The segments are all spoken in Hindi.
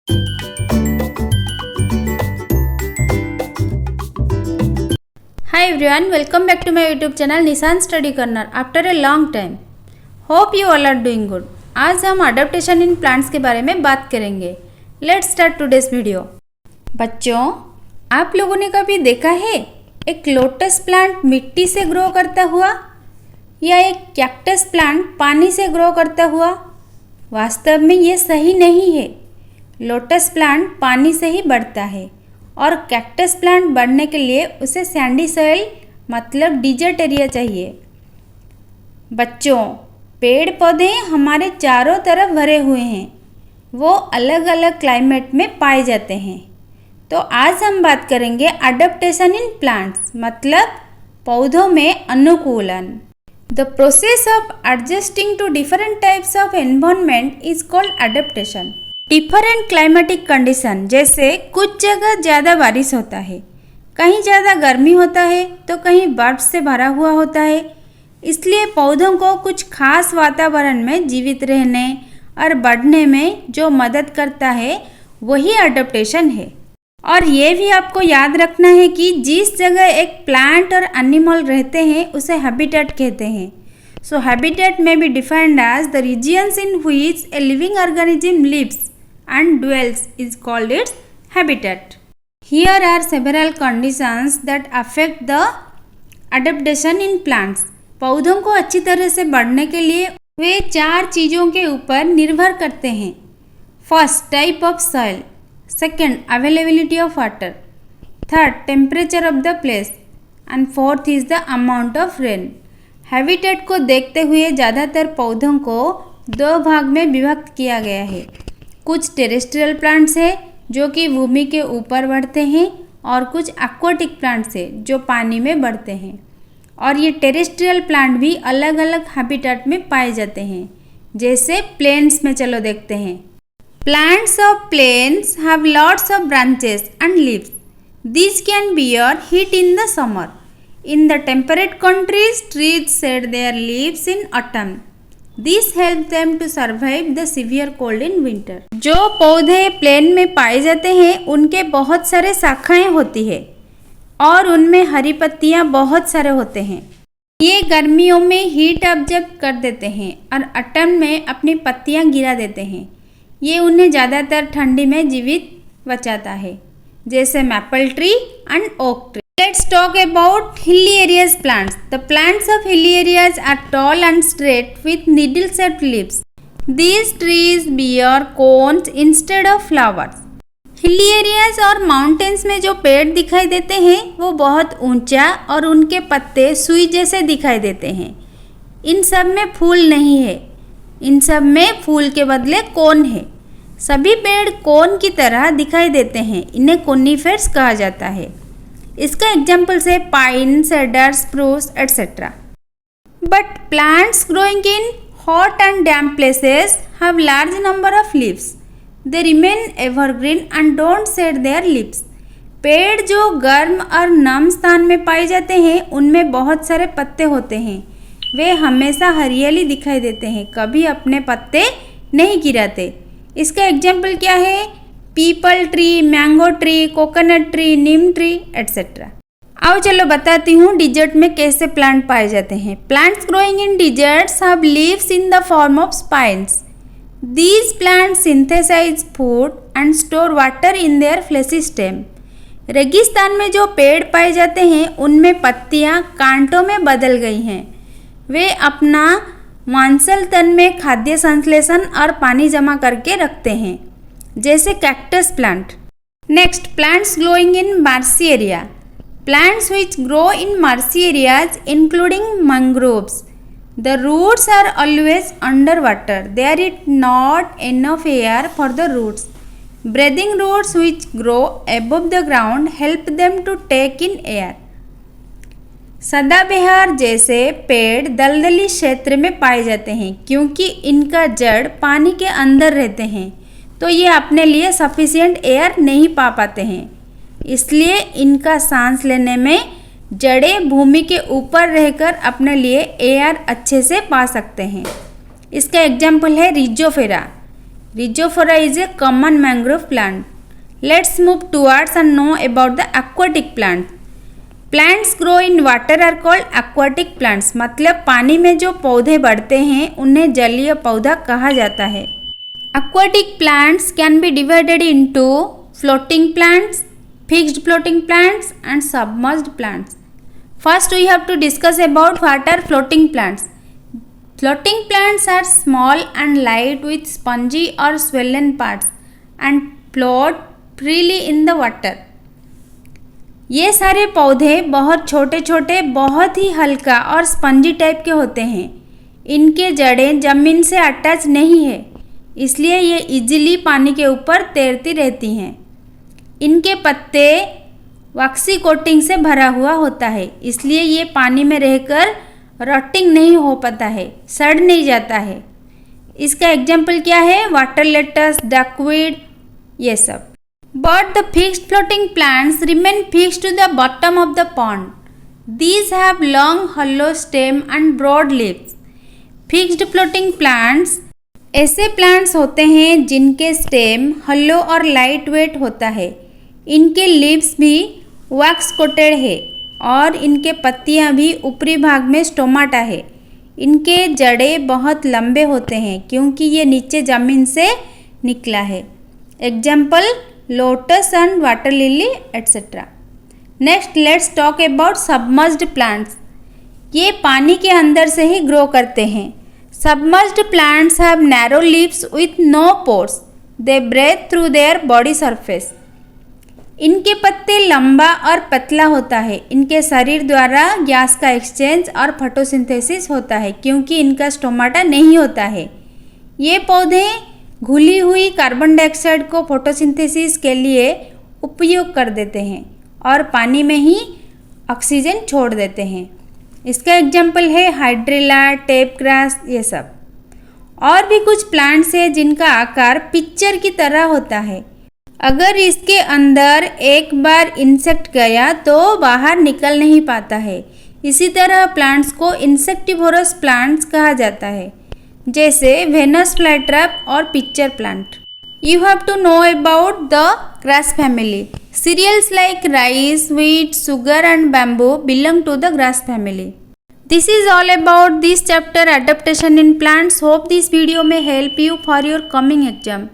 Hi everyone, welcome back to my YouTube channel Nishan study corner after a long time. Hope you all are doing good. आज हम अडेप्टेशन इन प्लांट्स के बारे में बात करेंगे। Let's start today's video. बच्चों, आप लोगों ने कभी देखा है एक लोटस प्लांट मिट्टी से ग्रो करता हुआ या एक कैक्टस प्लांट पानी से ग्रो करता हुआ? वास्तव में ये सही नहीं है। लोटस प्लांट पानी से ही बढ़ता है और कैक्टस प्लांट बढ़ने के लिए उसे सैंडी सॉइल मतलब डिजर्ट एरिया चाहिए। बच्चों, पेड़ पौधे हमारे चारों तरफ भरे हुए हैं, वो अलग अलग क्लाइमेट में पाए जाते हैं। तो आज हम बात करेंगे अडेप्टेशन इन प्लांट्स मतलब पौधों में अनुकूलन। The process of adjusting to different types of environment is called adaptation. Different climatic condition, जैसे कुछ जगह ज़्यादा बारिश होता है, कहीं ज़्यादा गर्मी होता है तो कहीं बर्फ से भरा हुआ होता है। इसलिए पौधों को कुछ खास वातावरण में जीवित रहने और बढ़ने में जो मदद करता है वही अडेप्टेशन है। और ये भी आपको याद रखना है कि जिस जगह एक प्लांट और एनिमल रहते हैं उसे हैबिटेट कहते हैं। So habitat may be defined as the regions in which a living organism lives and dwells is called its habitat. Here are several conditions that affect the adaptation in plants. पौधों को अच्छी तरह से बढ़ने के लिए वे 4 चीज़ों के ऊपर निर्भर करते हैं। First, type of soil. Second, availability of water. Third, temperature of the place. And fourth is the amount of rain. Habitat को देखते हुए ज़्यादातर पौधों को 2 भाग में विभक्त किया गया है। कुछ टेरेस्ट्रियल प्लांट्स हैं जो कि भूमि के ऊपर बढ़ते हैं और कुछ एक्वाटिक प्लांट्स हैं जो पानी में बढ़ते हैं। और ये टेरेस्ट्रियल प्लांट भी अलग अलग हैबिटेट में पाए जाते हैं। जैसे प्लेन्स में चलो देखते हैं। Plants of plains have lots of branches and leaves. This can bear heat in the summer. In the temperate countries trees shed their leaves in autumn. This helps them to survive the severe cold in winter. जो पौधे प्लेन में पाए जाते हैं उनके बहुत सारे शाखाएं होती है और उनमें हरी पत्तियां बहुत सारे होते हैं। ये गर्मियों में हीट ऑब्जर्व कर देते हैं और ऑटम में अपनी पत्तियां गिरा देते हैं। ये उन्हें ज़्यादातर ठंडी में जीवित बचाता है, जैसे maple tree and oak tree. Let's talk about hilly areas plants. The plants of hilly areas are tall and straight with needle-shaped leaves. These trees bear cones instead of flowers. Hilly areas और mountains में जो पेड़ दिखाई देते हैं वो बहुत ऊंचा और उनके पत्ते सुई जैसे दिखाई देते हैं। इन सब में फूल नहीं है, इन सब में फूल के बदले कोन है। सभी पेड़ कोन की तरह दिखाई देते हैं, इन्हें कोनिफेर्स कहा जाता है। इसका एग्जाम्पल्स है pine, shader, spruce etcetera. But plants growing in hot and damp places have large number of leaves. They remain evergreen and don't shade their leaves. पेड़ जो गर्म और नम स्थान में पाए जाते हैं उनमें बहुत सारे पत्ते होते हैं। वे हमेशा हरियाली दिखाई देते हैं, कभी अपने पत्ते नहीं गिराते। इसका एग्जाम्पल क्या है? Peepal tree, mango tree, coconut tree, neem tree etcetera. आओ चलो बताती हूँ डिजर्ट में कैसे प्लांट पाए जाते हैं। Plants growing in deserts have leaves in the form of spines. These plants synthesise food and store water in their fleshy stem. रेगिस्तान में जो पेड़ पाए जाते हैं उनमें पत्तियाँ कांटों में बदल गई हैं। वे अपना मांसल तन में खाद्य संश्लेषण और पानी जमा करके रखते हैं, जैसे cactus plant. Next, plants growing in marshy area. Plants which grow in marshy areas including mangroves. The roots are always under water. There is not enough air for the roots. Breathing roots which grow above the ground help them to take in air. सदाबहार जैसे पेड़ दलदली क्षेत्र में पाए जाते हैं क्योंकि इनका जड़ पानी के अंदर रहते हैं, तो ये अपने लिए सफिशिएंट एयर नहीं पा पाते हैं। इसलिए इनका सांस लेने में जड़ें भूमि के ऊपर रहकर अपने लिए एयर अच्छे से पा सकते हैं। इसका एग्जाम्पल है रिजोफेरा। Rhizophora is a common mangrove plant. Let's move towards and know about the aquatic plants. Plants grow in water are called aquatic plants. मतलब पानी में जो पौधे बढ़ते हैं उन्हें जलीय पौधा कहा जाता है. Aquatic plants can be divided into floating plants, fixed floating plants and submerged plants. First we have to discuss about what are floating plants. Floating plants are small and light with spongy or swollen parts and float freely in the water. ये सारे पौधे बहुत छोटे छोटे, बहुत ही हल्का और स्पंजी टाइप के होते हैं. इनके जड़ें ज़मीन से अटैच नहीं है, इसलिए ये इजीली पानी के ऊपर तैरती रहती हैं. इनके पत्ते वैक्सी कोटिंग से भरा हुआ होता है, इसलिए ये पानी में रहकर रॉटिंग नहीं हो पाता है, सड़ नहीं जाता है. इसका एग्जाम्पल क्या है? वाटर लेटस, डकवीड, ये सब. But the fixed floating plants remain fixed to the bottom of the pond. These have long hollow stem and broad leaves. Fixed floating plants ऐसे प्लांट्स होते हैं जिनके स्टेम हॉलो और लाइट वेट होता है. इनके लीव्स भी वैक्स कोटेड है और इनके पत्तियां भी ऊपरी भाग में स्टोमाटा है. इनके जड़ें बहुत लंबे होते हैं क्योंकि ये नीचे ज़मीन से निकला है. Example lotus and water lily etcetera. Next let's talk about submerged plants. ये पानी के अंदर से ही ग्रो करते हैं. Submerged plants have narrow leaves with no pores. They breathe through their body surface. इनके पत्ते लंबा और पतला होता है. इनके शरीर द्वारा गैस का एक्सचेंज और फोटोसिंथेसिस होता है क्योंकि इनका स्टोमाटा नहीं होता है. ये पौधे घुली हुई कार्बन डाइऑक्साइड को फोटोसिंथेसिस के लिए उपयोग कर देते हैं और पानी में ही ऑक्सीजन छोड़ देते हैं. इसका एग्जाम्पल है हाइड्रिला, टेप ग्रास, ये सब. और भी कुछ प्लांट्स हैं जिनका आकार पिक्चर की तरह होता है. अगर इसके अंदर एक बार इंसेक्ट गया तो बाहर निकल नहीं पाता है. इसी तरह प्लांट्स को इंसेक्टिवोरस प्लांट्स कहा जाता है, जैसे वेनस फ्लाईट्रैप और pitcher plant. You have to know about the grass family. Cereals like rice, wheat, sugar and bamboo belong to the grass family. This is all about this chapter adaptation in plants. Hope this video may help you for your coming exam.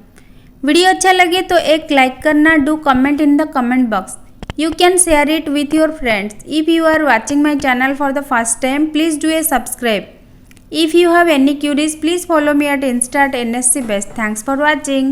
Video अच्छा लगे तो एक लाइक करना. Do comment in the comment box. You can share it with your friends. If you are watching my channel for the first time, please do a subscribe. If you have any queries, please follow me at Insta@NSC Best. Thanks for watching.